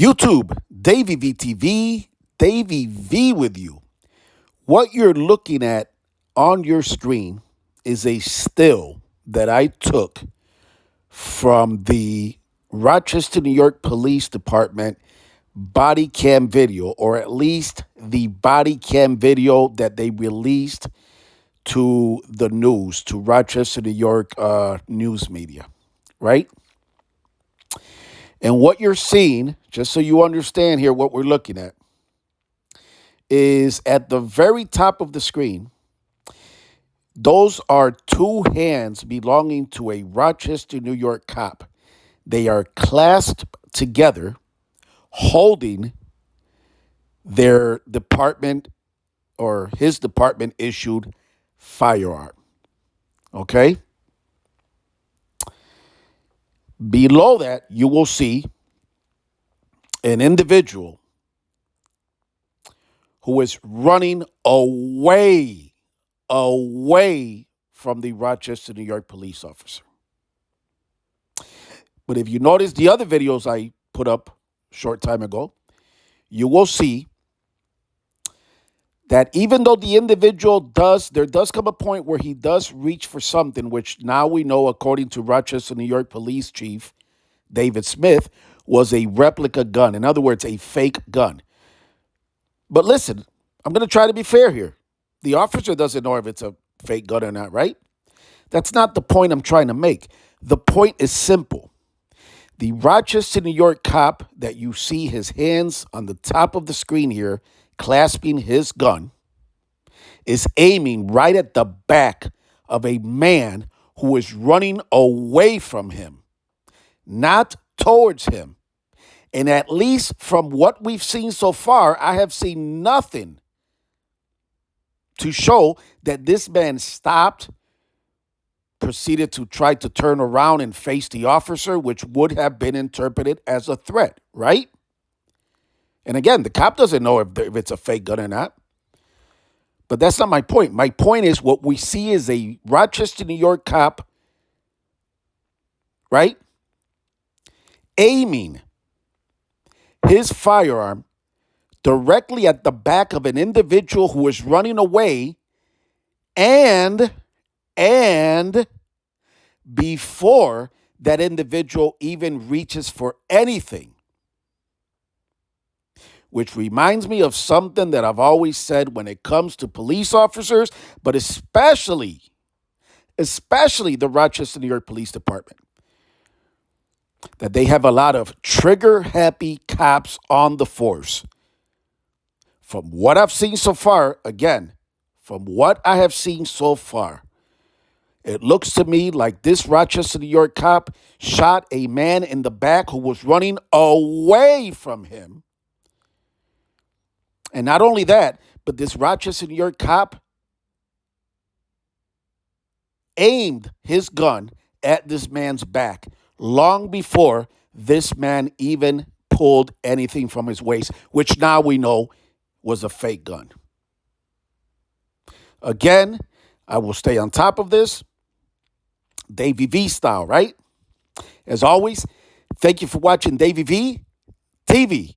YouTube, Davey VTV, Davey V with you. What you're looking at on your screen is a still that I took from the Rochester, New York Police Department body cam video, or at least the body cam video that they released to the news, to Rochester, New York news media, right? And what you're seeing, just so you understand here what we're looking at, is at the very top of the screen. Those are two hands belonging to a Rochester, New York cop. They are clasped together, holding their department or his department issued firearm. Okay? Below that, you will see an individual who is running away from the Rochester, New York police officer. But if you notice the other videos I put up a short time ago, you will see that even though the individual there does come a point where he does reach for something, which now we know, according to Rochester, New York Police Chief David Smith, was a replica gun. In other words, a fake gun. But listen, I'm going to try to be fair here. The officer doesn't know if it's a fake gun or not, right? That's not the point I'm trying to make. The point is simple. The Rochester, New York cop that you see his hands on the top of the screen here, clasping his gun, is aiming right at the back of a man who is running away from him, not towards him. And at least from what we've seen so far, I have seen nothing to show that this man stopped, proceeded to try to turn around and face the officer, which would have been interpreted as a threat, right? And again, the cop doesn't know if it's a fake gun or not. But that's not my point. My point is what we see is a Rochester, New York cop, right, aiming his firearm directly at the back of an individual who is running away, and before that individual even reaches for anything. Which reminds me of something that I've always said when it comes to police officers, but especially the Rochester, New York Police Department, that they have a lot of trigger-happy cops on the force. From what I've seen so far, again, from what I have seen so far, it looks to me like this Rochester, New York cop shot a man in the back who was running away from him. And not only that, but this Rochester, New York cop aimed his gun at this man's back long before this man even pulled anything from his waist, which now we know was a fake gun. Again, I will stay on top of this, Davey V style, right? As always, thank you for watching Davey V TV.